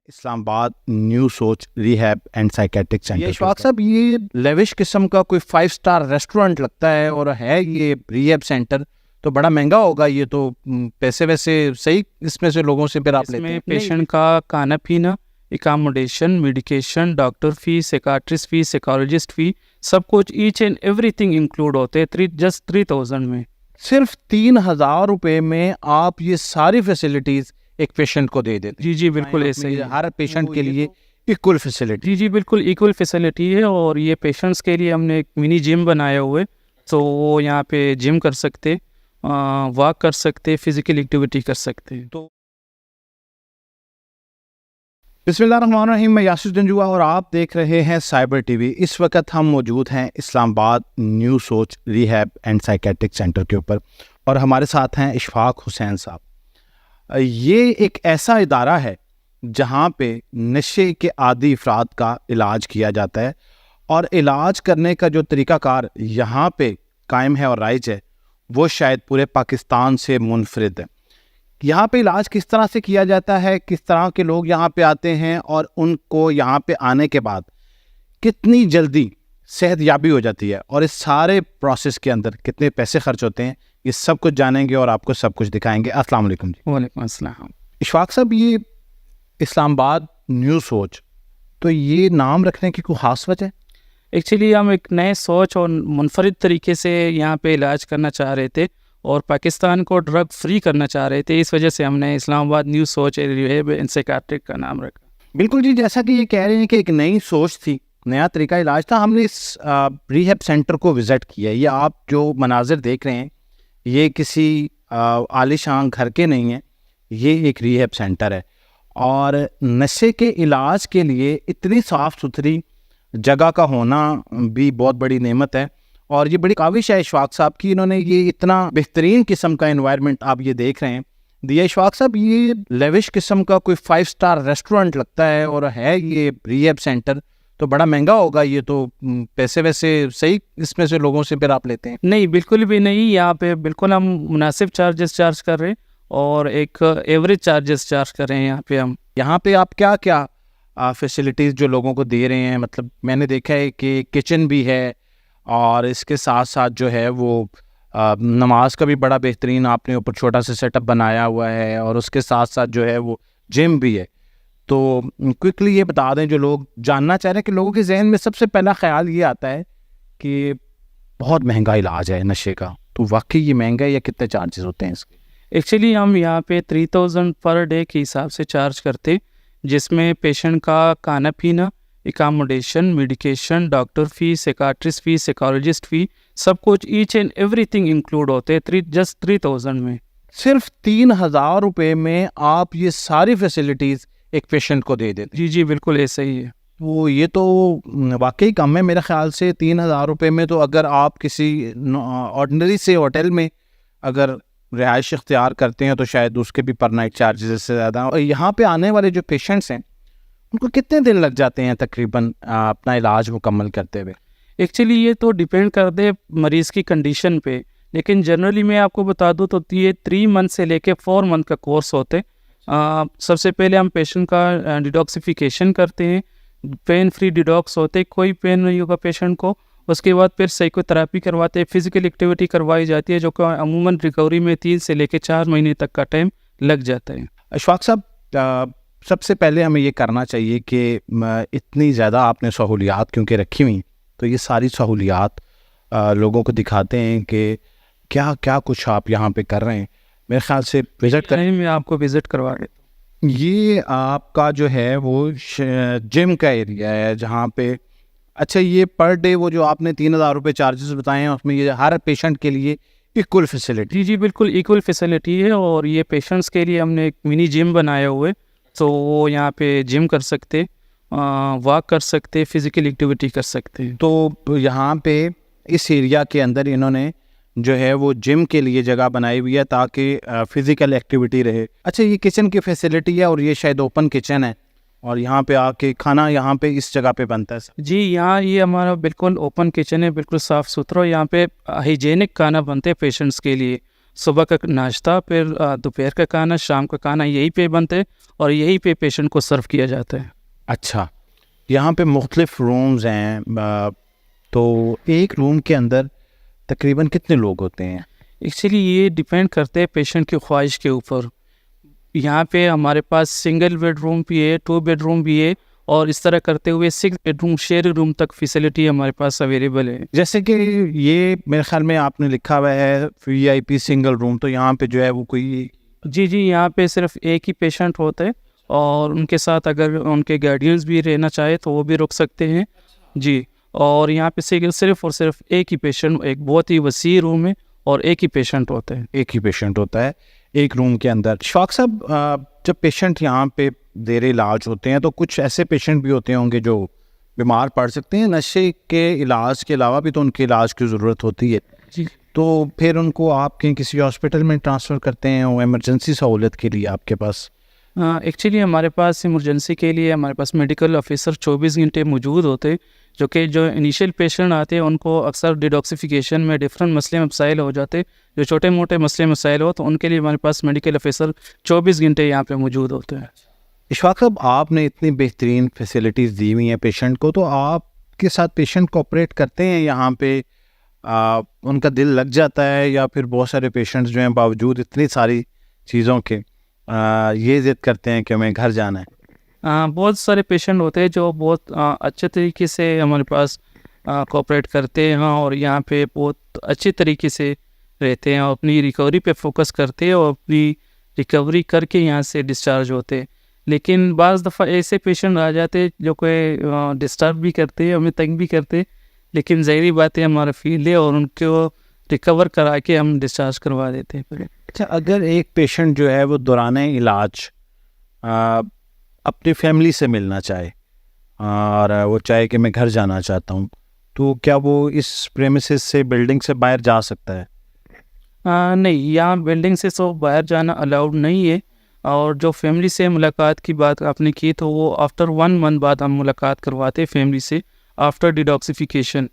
اسلام آباد نیو سوچ rehab and psychiatric centre. Ashfaq صاحب، یہ لیوش قسم کا کوئی 5 اسٹار ریسٹورینٹ لگتا ہے اور ہے یہ ریہیب سینٹر، تو بڑا مہنگا ہوگا یہ تو، پیسے ویسے صحیح اس میں سے لوگوں سے پھر آپ لیتے ہیں؟ پیشنٹ کا کھانا پینا، اکاموڈیشن، میڈیکیشن، ڈاکٹر فی، سیکاٹرسٹ فی، سائیکالوجسٹ فی، سب کچھ each and everything include ہوتے ہیں جسٹ 3000 میں۔ صرف 3000 روپے میں آپ یہ ساری فیسلٹیز ایک پیشنٹ کو دے دیتے؟ جی بالکل ایسے ہی، ہر پیشنٹ کے لیے ایکول فیسلٹی؟ جی بالکل ایکول فیسلٹی ہے، اور یہ پیشنٹس کے لیے ہم نے ایک منی جم بنایا ہوئے، تو وہ یہاں پہ جم کر سکتے، واک کر سکتے، فزیکل ایکٹیویٹی کر سکتے۔ تو بسم اللہ الرحمن الرحیم، میں یاسر جنجوا اور آپ دیکھ رہے ہیں سائبر ٹی وی۔ اس وقت ہم موجود ہیں اسلام آباد نیو سوچ ریہیب اینڈ سائیکیٹرک سینٹر کے اوپر، اور ہمارے ساتھ ہیں اشفاق حسین صاحب۔ یہ ایک ایسا ادارہ ہے جہاں پہ نشے کے عادی افراد کا علاج کیا جاتا ہے، اور علاج کرنے کا جو طریقہ کار یہاں پہ قائم ہے اور رائج ہے وہ شاید پورے پاکستان سے منفرد ہے۔ یہاں پہ علاج کس طرح سے کیا جاتا ہے، کس طرح کے لوگ یہاں پہ آتے ہیں، اور ان کو یہاں پہ آنے کے بعد کتنی جلدی صحت یابی ہو جاتی ہے، اور اس سارے پروسیس کے اندر کتنے پیسے خرچ ہوتے ہیں، یہ سب کچھ جانیں گے اور آپ کو سب کچھ دکھائیں گے۔ السلام علیکم جی۔ وعلیکم السلام۔ اشفاق صاحب، یہ اسلام آباد نیو سوچ، تو یہ نام رکھنے کی کوئی خاص وجہ ہے؟ ایکچولی ہم ایک نئے سوچ اور منفرد طریقے سے یہاں پہ علاج کرنا چاہ رہے تھے، اور پاکستان کو ڈرگ فری کرنا چاہ رہے تھے، اس وجہ سے ہم نے اسلام آباد نیو سوچ ریہیب اینڈ سائیکیٹرک کا نام رکھا۔ بالکل جی، جیسا کہ یہ کہہ رہے ہیں کہ ایک نئی سوچ تھی، نیا طریقہ علاج تھا، ہم نے اس ریہیب سینٹر کو وزٹ کیا۔ یہ آپ جو مناظر دیکھ رہے ہیں یہ کسی عالی شان گھر کے نہیں ہیں، یہ ایک ریہیب سینٹر ہے، اور نشے کے علاج کے لیے اتنی صاف ستھری جگہ کا ہونا بھی بہت بڑی نعمت ہے، اور یہ بڑی کاوش ہے اشفاق صاحب کی، انہوں نے یہ اتنا بہترین قسم کا انوائرمنٹ آپ یہ دیکھ رہے ہیں دیا۔ اشفاق صاحب، یہ لیوش قسم کا کوئی 5 اسٹار ریسٹورینٹ لگتا ہے اور ہے یہ ریہیب سینٹر، تو بڑا مہنگا ہوگا یہ تو، پیسے ویسے صحیح اس میں سے لوگوں سے پھر آپ لیتے ہیں؟ نہیں، بالکل بھی نہیں، یہاں پہ بالکل ہم مناسب چارجز چارج کر رہے ہیں، اور ایک ایوریج چارجز چارج کر رہے ہیں یہاں پہ ہم۔ یہاں پہ آپ کیا کیا فیسلٹیز جو لوگوں کو دے رہے ہیں؟ مطلب میں نے دیکھا ہے کہ کچن بھی ہے، اور اس کے ساتھ ساتھ جو ہے وہ نماز کا بھی بڑا بہترین آپ نے اوپر چھوٹا سا سیٹ اپ بنایا ہوا ہے، اور اس کے ساتھ ساتھ جو ہے وہ جم بھی ہے۔ تو کوئکلی یہ بتا دیں، جو لوگ جاننا چاہ رہے ہیں، کہ لوگوں کے ذہن میں سب سے پہلا خیال یہ آتا ہے کہ بہت مہنگا علاج ہے نشے کا، تو واقعی یہ مہنگا ہے یا کتنے چارجز ہوتے ہیں اس کے؟ ایکچولی ہم یہاں پہ 3000 پر ڈے کے حساب سے چارج کرتے، جس میں پیشنٹ کا کھانا پینا، اکاموڈیشن، میڈیکیشن، ڈاکٹر فی، سیکاٹرسٹ فی، سائیکالوجسٹ فی، سب کچھ each and everything include ہوتے ہیں جسٹ 3000 میں۔ صرف 3000 روپے میں آپ یہ ساری فیسلٹیز ایک پیشنٹ کو دے دیتے؟ جی بالکل ایسا ہی ہے۔ وہ یہ تو واقعی کم ہے میرے خیال سے۔ 3000 روپے میں تو اگر آپ کسی آرڈنری سے ہوٹل میں اگر رہائش اختیار کرتے ہیں تو شاید اس کے بھی پر نائٹ چارجز اس سے زیادہ۔ اور یہاں پہ آنے والے جو پیشنٹس ہیں ان کو کتنے دن لگ جاتے ہیں تقریباً اپنا علاج مکمل کرتے ہوئے؟ ایکچولی یہ تو ڈیپینڈ کرتے مریض کی کنڈیشن پہ، لیکن جنرلی میں آپ کو بتا دوں تو یہ 3 منتھ سے لے کے 4 منتھ کا کورس ہوتے۔ سب سے پہلے ہم پیشنٹ کا ڈیٹاکسیفیکیشن کرتے ہیں، پین فری ڈیٹاکس ہوتے، کوئی پین نہیں ہوگا پیشنٹ کو۔ اس کے بعد پھر سائیکو تھراپی کرواتے، فزیکل ایکٹیویٹی کروائی جاتی ہے، جو کہ عموماً ریکوری میں 3 سے لے کے 4 مہینے تک کا ٹائم لگ جاتا ہے۔ اشفاق صاحب، سب سے پہلے ہمیں یہ کرنا چاہیے کہ اتنی زیادہ آپ نے سہولیات کیونکہ رکھی ہوئی، تو یہ ساری سہولیات لوگوں کو دکھاتے ہیں کہ کیا کیا کچھ آپ یہاں پہ کر رہے ہیں۔ میرے خیال سے وزٹ کریں، میں آپ کو وزٹ کروا دیتا ہوں۔ یہ آپ کا جو ہے وہ جم کا ایریا ہے جہاں پہ، اچھا یہ پر ڈے وہ جو آپ نے 3000 روپے چارجز بتائے ہیں، اس میں یہ ہر پیشنٹ کے لیے ایکول فیسلٹی؟ جی بالکل ایکول فیسلٹی ہے، اور یہ پیشنٹس کے لیے ہم نے ایک منی جم بنایا ہوئے، تو وہ یہاں پہ جم کر سکتے، واک کر سکتے، فزیکل ایکٹیویٹی کر سکتے۔ تو یہاں پہ اس ایریا کے اندر انہوں نے جو ہے وہ جم کے لیے جگہ بنائی ہوئی ہے تاکہ فزیکل ایکٹیویٹی رہے۔ اچھا یہ کچن کی فیسلٹی ہے، اور یہ شاید اوپن کچن ہے، اور یہاں پہ آ کے کھانا یہاں پہ اس جگہ پہ بنتا ہے؟ جی یہاں یہ ہمارا بالکل اوپن کچن ہے، بالکل صاف ستھرا، یہاں پہ ہائیجینک کھانا بنتے پیشنٹس کے لیے، صبح کا ناشتہ، پھر دوپہر کا کھانا، شام کا کھانا یہیں پہ بنتے اور یہیں پہ پیشنٹ کو سرو کیا جاتا ہے۔ اچھا، یہاں پہ مختلف رومز ہیں، تو ایک روم کے اندر تقریباً کتنے لوگ ہوتے ہیں؟ ایکچولی یہ ڈپینڈ کرتے ہیں پیشنٹ کی خواہش کے اوپر۔ یہاں پہ ہمارے پاس سنگل بیڈ روم بھی ہے، 2 بیڈ روم بھی ہے، اور اس طرح کرتے ہوئے 6 بیڈ روم شیئر روم تک فیسلٹی ہمارے پاس اویلیبل ہے۔ جیسے کہ یہ میرے خیال میں آپ نے لکھا ہوا ہے VIP سنگل روم، تو یہاں پہ جو ہے وہ کوئی جی یہاں پہ صرف ایک ہی پیشنٹ ہوتا ہے، اور ان کے ساتھ اگر ان کے گارڈینز بھی رہنا چاہے تو وہ بھی رک سکتے ہیں جی۔ اور یہاں پہ صرف اور صرف ایک ہی پیشنٹ، ایک بہت ہی وسیع روم ہے اور ایک ہی پیشنٹ ہوتا ہے۔ ایک ہی پیشنٹ ہوتا ہے ایک روم کے اندر۔ اشفاق صاحب، جب پیشنٹ یہاں پہ زیر علاج ہوتے ہیں تو کچھ ایسے پیشنٹ بھی ہوتے ہوں گے جو بیمار پڑ سکتے ہیں، نشے کے علاج کے علاوہ بھی تو ان کے علاج کی ضرورت ہوتی ہے، جی تو پھر ان کو آپ کے کسی ہاسپٹل میں ٹرانسفر کرتے ہیں ایمرجنسی سہولت کے لیے آپ کے پاس؟ ایکچولی ہمارے پاس ایمرجنسی کے لیے ہمارے پاس میڈیکل آفیسر 24 گھنٹے موجود ہوتے، جو انیشیل پیشنٹ آتے ہیں ان کو اکثر ڈیڈاکسیفیکیشن میں ڈفرینٹ مسئلے مسائل ہو جاتے، جو چھوٹے موٹے مسئلے مسائل ہو تو ان کے لیے ہمارے پاس میڈیکل آفیسر 24 گھنٹے یہاں پہ موجود ہوتے ہیں۔ اشفاق صاحب، آپ نے اتنی بہترین فیسلٹیز دی ہوئی ہیں پیشنٹ کو، تو آپ کے ساتھ پیشنٹ کوآپریٹ کرتے ہیں یہاں پہ؟ ان کا دل لگ جاتا ہے، یا پھر بہت سارے پیشنٹس جو ہیں باوجود اتنی ساری چیزوں کے یہ ضد کرتے ہیں کہ ہمیں گھر جانا ہے؟ بہت سارے پیشنٹ ہوتے ہیں جو بہت اچھے طریقے سے ہمارے پاس کوآپریٹ کرتے ہیں اور یہاں پہ بہت اچھے طریقے سے رہتے ہیں اور اپنی ریکوری پہ فوکس کرتے ہیں اور اپنی ریکوری کر کے یہاں سے ڈسچارج ہوتے ہیں۔ لیکن بعض دفعہ ایسے پیشنٹ آ جاتے جو کوئی ڈسٹرب بھی کرتے، ہمیں تنگ بھی کرتے، لیکن ظاہری بات ہے ہمارا فیلڈ ہے اور ان کو ریکور کرا کے ہم ڈسچارج کروا دیتے ہیں۔ اچھا، اگر ایک پیشنٹ جو ہے وہ دوران علاج اپنی فیملی سے ملنا چاہے اور وہ چاہے کہ میں گھر جانا چاہتا ہوں، تو کیا وہ اس پریمیسز سے، بلڈنگ سے باہر جا سکتا ہے؟ نہیں، یہاں بلڈنگ سے تو باہر جانا الاؤڈ نہیں ہے، اور جو فیملی سے ملاقات کی بات آپ نے کی تو وہ آفٹر 1 منتھ بعد ہم ملاقات کرواتے فیملی سے آفٹر ڈیڈاکسیفیکیشن۔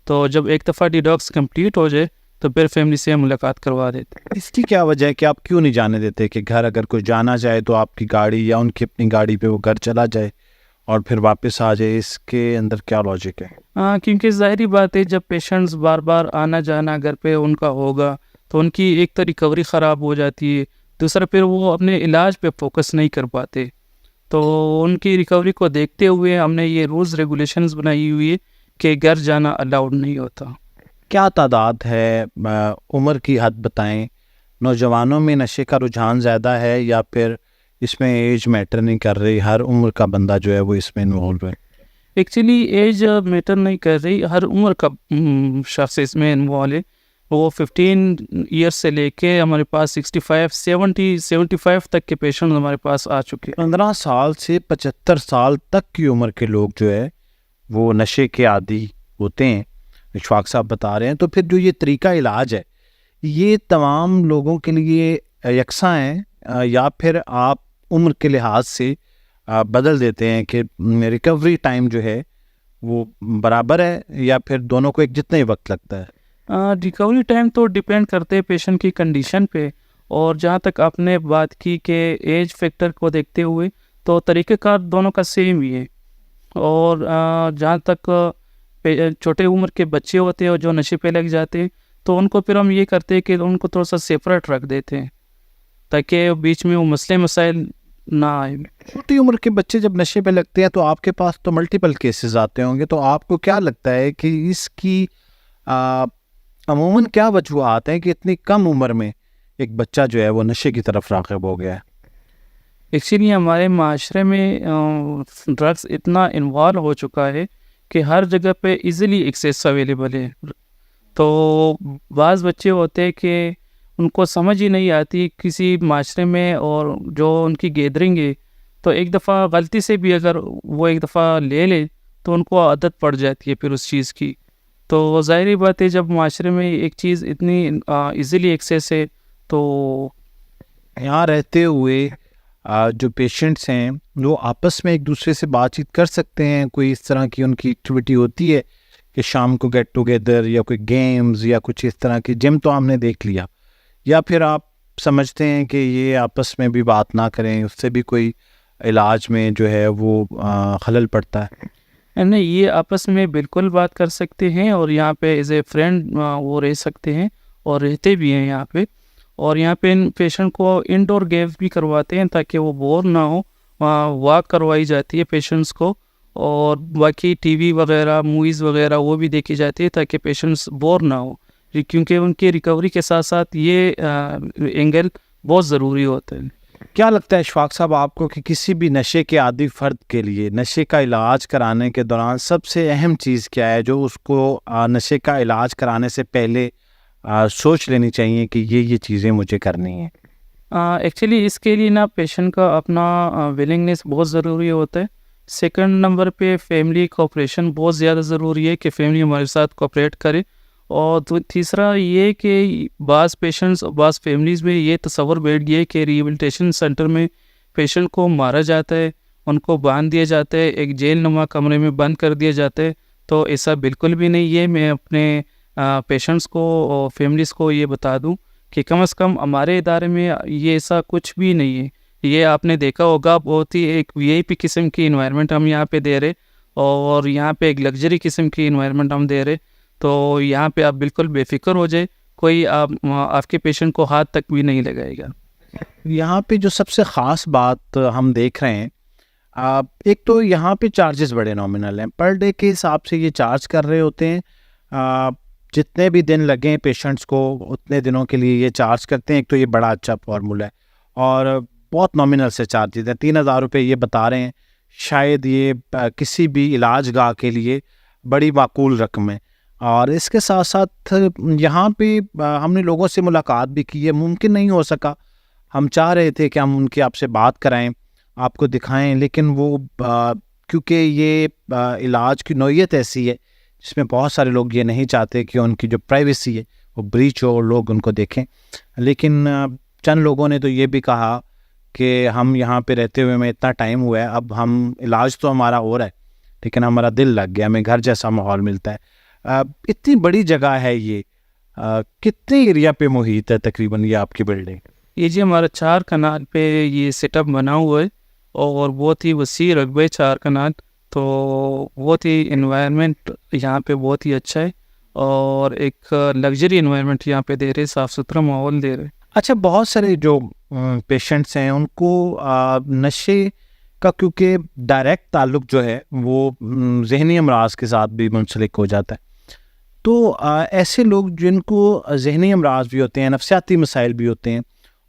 تو جب ایک دفعہ ڈیڈاکس کمپلیٹ ہو جائے تو پھر فیملی سے ہم ملاقات کروا دیتے۔ اس کی کیا وجہ ہے کہ آپ کیوں نہیں جانے دیتے کہ گھر اگر کوئی جانا چاہے تو آپ کی گاڑی یا ان کی اپنی گاڑی پہ وہ گھر چلا جائے اور پھر واپس آ جائے؟ اس کے اندر کیا لاجک ہے؟ کیونکہ ظاہری بات ہے جب پیشنٹس بار بار آنا جانا گھر پہ ان کا ہوگا تو ان کی ایک تو ریکوری خراب ہو جاتی ہے، دوسرا پھر وہ اپنے علاج پہ فوکس نہیں کر پاتے، تو ان کی ریکوری کو دیکھتے ہوئے ہم نے یہ رولز ریگولیشنز بنائی ہوئی ہے کہ گھر جانا الاؤڈ نہیں ہوتا۔ کیا تعداد ہے، عمر کی حد بتائیں، نوجوانوں میں نشے کا رجحان زیادہ ہے یا پھر اس میں ایج میٹر نہیں کر رہی، ہر عمر کا بندہ جو ہے وہ اس میں انوالو ہے؟ ایکچولی ایج میٹر نہیں کر رہی، ہر عمر کا شخص اس میں انوالو ہے۔ وہ 15 ایئرس سے لے کے ہمارے پاس 65 75 تک کے پیشنٹ ہمارے پاس آ چکے۔ 15 سال سے 75 سال تک کی عمر کے لوگ جو ہے وہ نشے کے عادی ہوتے ہیں، اشفاق صاحب بتا رہے ہیں۔ تو پھر جو یہ طریقہ علاج ہے یہ تمام لوگوں کے لیے یکساں ہے یا پھر آپ عمر کے لحاظ سے بدل دیتے ہیں کہ ریکوری ٹائم جو ہے وہ برابر ہے، یا پھر دونوں کو ایک جتنا ہی وقت لگتا ہے؟ ریکوری ٹائم تو ڈیپینڈ کرتے ہیں پیشنٹ کی کنڈیشن پہ، اور جہاں تک آپ نے بات کی کہ ایج فیکٹر کو دیکھتے ہوئے تو طریقہ کار دونوں کا سیم ہی ہے، اور جہاں تک چھوٹے عمر کے بچے ہوتے ہیں اور جو نشے پہ لگ جاتے ہیں تو ان کو پھر ہم یہ کرتے ہیں کہ ان کو تھوڑا سا سیپریٹ رکھ دیتے ہیں تاکہ بیچ میں وہ مسئلے مسائل نہ آئے۔ چھوٹی عمر کے بچے جب نشے پہ لگتے ہیں تو آپ کے پاس تو ملٹیپل کیسز آتے ہوں گے، تو آپ کو کیا لگتا ہے کہ اس کی عموماً کیا وجوہات ہیں کہ اتنی کم عمر میں ایک بچہ جو ہے وہ نشے کی طرف راغب ہو گیا ہے؟ ایکچولی ہمارے معاشرے میں ڈرگس اتنا انوالو ہو چکا ہے کہ ہر جگہ پہ ایزیلی ایکسیس اویلیبل ہے، تو بعض بچے ہوتے ہیں کہ ان کو سمجھ ہی نہیں آتی کسی معاشرے میں، اور جو ان کی گیدرنگ ہے تو ایک دفعہ غلطی سے بھی اگر وہ ایک دفعہ لے لے تو ان کو عادت پڑ جاتی ہے پھر اس چیز کی۔ تو ظاہری بات ہے جب معاشرے میں ایک چیز اتنی ایزیلی ایکسیس ہے تو یہاں رہتے ہوئے جو پیشنٹس ہیں وہ آپس میں ایک دوسرے سے بات چیت کر سکتے ہیں؟ کوئی اس طرح کی ان کی ایکٹیویٹی ہوتی ہے کہ شام کو گیٹ ٹوگیدر یا کوئی گیمز یا کچھ اس طرح کی؟ جم تو ہم نے دیکھ لیا، یا پھر آپ سمجھتے ہیں کہ یہ آپس میں بھی بات نہ کریں, اس سے بھی کوئی علاج میں جو ہے وہ خلل پڑتا ہے؟ نہیں, یہ آپس میں بالکل بات کر سکتے ہیں اور یہاں پہ ایز اے فرینڈ وہ رہ سکتے ہیں اور رہتے بھی ہیں یہاں پہ. اور یہاں پہ ان پیشنٹ کو انڈور گیمز بھی کرواتے ہیں تاکہ وہ بور نہ ہو. واک کروائی جاتی ہے پیشنٹس کو, اور باقی ٹی وی وغیرہ موویز وغیرہ وہ بھی دیکھی جاتی ہے تاکہ پیشنٹس بور نہ ہو, کیونکہ ان کی ریکوری کے ساتھ ساتھ یہ اینگل بہت ضروری ہوتا ہے. کیا لگتا ہے اشفاق صاحب آپ کو کہ کسی بھی نشے کے عادی فرد کے لیے نشے کا علاج کرانے کے دوران سب سے اہم چیز کیا ہے جو اس کو نشے کا علاج کرانے سے پہلے سوچ لینی چاہیے کہ یہ چیزیں مجھے کرنی ہیں؟ ایکچولی اس کے لیے نا پیشنٹ کا اپنا ولنگنیس بہت ضروری ہوتا ہے. سیکنڈ نمبر پہ فیملی کوآپریشن بہت زیادہ ضروری ہے کہ فیملی ہمارے ساتھ کوآپریٹ کرے. اور تیسرا یہ کہ بعض پیشنٹس اور بعض فیملیز میں یہ تصور بیٹھ گیا ہے کہ ریہیبلیٹیشن سینٹر میں پیشنٹ کو مارا جاتا ہے, ان کو باندھ دیا جاتا ہے, ایک جیل نما کمرے میں بند کر دیا جاتا ہے. تو ایسا بالکل بھی نہیں ہے. میں اپنے پیشنٹس کو اور فیملیز کو یہ بتا دوں کہ کم از کم ہمارے ادارے میں یہ ایسا کچھ بھی نہیں ہے. یہ آپ نے دیکھا ہوگا بہت ہی ایک VIP قسم کی انوائرمنٹ ہم یہاں پہ دے رہے, اور یہاں پہ ایک لگژری قسم کی انوائرمنٹ ہم دے رہے. تو یہاں پہ آپ بالکل بے فکر ہو جائے, کوئی آپ کے پیشنٹ کو ہاتھ تک بھی نہیں لگائے گا. یہاں پہ جو سب سے خاص بات ہم دیکھ رہے ہیں, ایک تو یہاں پہ چارجز بڑے نامنل ہیں, پر ڈے کے حساب سے یہ چارج کر رہے ہوتے ہیں. جتنے بھی دن لگیں پیشنٹس کو اتنے دنوں کے لیے یہ چارج کرتے ہیں. ایک تو یہ بڑا اچھا فارمولا ہے اور بہت نامنل سے چارجز ہیں. 3,000 روپے یہ بتا رہے ہیں. شاید یہ کسی بھی علاج گاہ کے لیے بڑی معقول رقم ہے. اور اس کے ساتھ ساتھ یہاں پہ ہم نے لوگوں سے ملاقات بھی کی ہے, ممکن نہیں ہو سکا. ہم چاہ رہے تھے کہ ہم ان کی آپ سے بات کرائیں, آپ کو دکھائیں, لیکن وہ کیونکہ یہ علاج کی نوعیت ایسی ہے جس میں بہت سارے لوگ یہ نہیں چاہتے کہ ان کی جو پرائیویسی ہے وہ بریچ ہو اور لوگ ان کو دیکھیں. لیکن چند لوگوں نے تو یہ بھی کہا کہ ہم یہاں پہ رہتے ہوئے میں اتنا ٹائم ہوا ہے, اب ہم علاج تو ہمارا ہو رہا ہے لیکن ہمارا دل لگ گیا, ہمیں گھر جیسا ماحول ملتا ہے. اتنی بڑی جگہ ہے یہ, کتنے ایریا پہ محیط ہے تقریباً یہ آپ کی بلڈنگ؟ یہ جی ہمارا 4 کنال پہ یہ سیٹ اپ بنا ہوا ہے اور بہت ہی وسیع رقبہ 4 کنال. تو بہت ہی انوائرمنٹ یہاں پہ بہت ہی اچھا ہے اور ایک لگژری انوائرمنٹ یہاں پہ دے رہے, صاف ستھرا ماحول دے رہے. اچھا, بہت سارے جو پیشنٹس ہیں ان کو نشے کا کیونکہ ڈائریکٹ تعلق جو ہے وہ ذہنی امراض کے ساتھ بھی منسلک ہو جاتا ہے. تو ایسے لوگ جن کو ذہنی امراض بھی ہوتے ہیں, نفسیاتی مسائل بھی ہوتے ہیں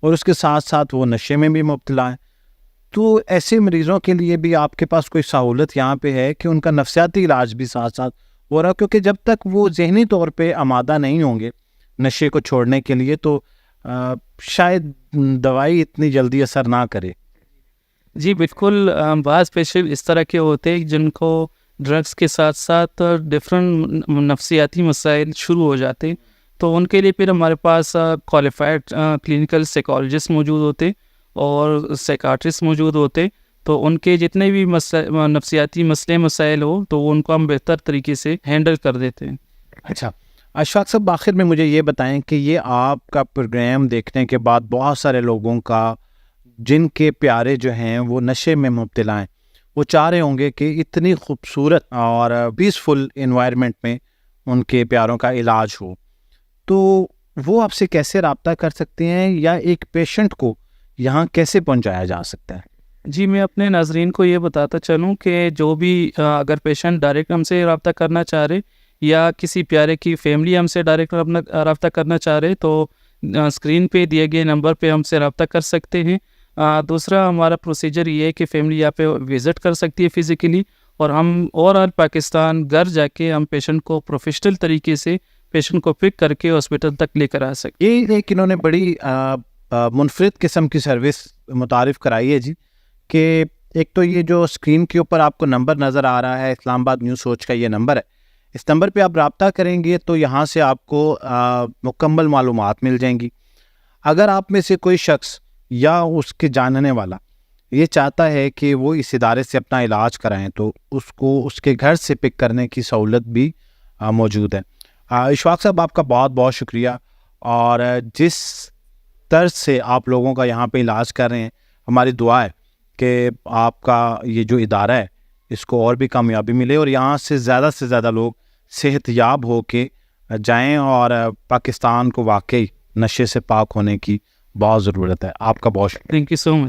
اور اس کے ساتھ ساتھ وہ نشے میں بھی مبتلا ہیں, تو ایسے مریضوں کے لیے بھی آپ کے پاس کوئی سہولت یہاں پہ ہے کہ ان کا نفسیاتی علاج بھی ساتھ ساتھ ہو رہا؟ کیونکہ جب تک وہ ذہنی طور پہ آمادہ نہیں ہوں گے نشے کو چھوڑنے کے لیے تو شاید دوائی اتنی جلدی اثر نہ کرے. جی بالکل, بعض پیشنٹ اس طرح کے ہوتے ہیں جن کو ڈرگس کے ساتھ ساتھ ڈفرینٹ نفسیاتی مسائل شروع ہو جاتے ہیں. تو ان کے لیے پھر ہمارے پاس کوالیفائڈ کلینکل سائیکالوجسٹ موجود ہوتے اور سائیکاٹرسٹ موجود ہوتے. تو ان کے جتنے بھی نفسیاتی مسئلے مسائل ہو تو ان کو ہم بہتر طریقے سے ہینڈل کر دیتے ہیں. اچھا اشفاق صاحب, آخر میں مجھے یہ بتائیں کہ یہ آپ کا پروگرام دیکھنے کے بعد بہت سارے لوگوں کا جن کے پیارے جو ہیں وہ نشے میں مبتلا ہیں, وہ چاہ رہے ہوں گے کہ اتنی خوبصورت اور پیسفل انوائرمنٹ میں ان کے پیاروں کا علاج ہو, تو وہ آپ سے کیسے رابطہ کر سکتے ہیں یا ایک پیشنٹ کو یہاں کیسے پہنچایا جا سکتا ہے؟ جی میں اپنے ناظرین کو یہ بتاتا چلوں کہ جو بھی اگر پیشنٹ ڈائریکٹ ہم سے رابطہ کرنا چاہ رہے یا کسی پیارے کی فیملی ہم سے ڈائریکٹ رابطہ کرنا چاہ رہے تو اسکرین پہ دیے گئے نمبر پہ ہم سے رابطہ کر سکتے ہیں. دوسرا ہمارا پروسیجر یہ ہے کہ فیملی یہاں پہ وزٹ کر سکتی ہے فزیکلی, اور ہم اوور آل پاکستان گھر جا کے ہم پیشنٹ کو پروفیشنل طریقے سے پیشنٹ کو پک کر کے ہاسپٹل تک لے کر آ سکتے. یہ ایک انہوں نے بڑی منفرد قسم کی سروس متعارف کرائی ہے جی, کہ ایک تو یہ جو اسکرین کے اوپر آپ کو نمبر نظر آ رہا ہے, اسلام آباد نیو سوچ کا یہ نمبر ہے, اس نمبر پہ آپ رابطہ کریں گے تو یہاں سے آپ کو مکمل معلومات مل جائیں گی. اگر آپ میں سے کوئی شخص یا اس کے جاننے والا یہ چاہتا ہے کہ وہ اس ادارے سے اپنا علاج کرائیں تو اس کو اس کے گھر سے پک کرنے کی سہولت بھی موجود ہے. اشفاق صاحب, آپ کا بہت بہت شکریہ, اور جس طرز سے آپ لوگوں کا یہاں پہ علاج کر رہے ہیں. ہماری دعا ہے کہ آپ کا یہ جو ادارہ ہے اس کو اور بھی کامیابی ملے اور یہاں سے زیادہ لوگ صحت یاب ہو کے جائیں, اور پاکستان کو واقعی نشے سے پاک ہونے کی بہت ضرورت ہے. آپ کا بہت شکریہ. Thank you so much.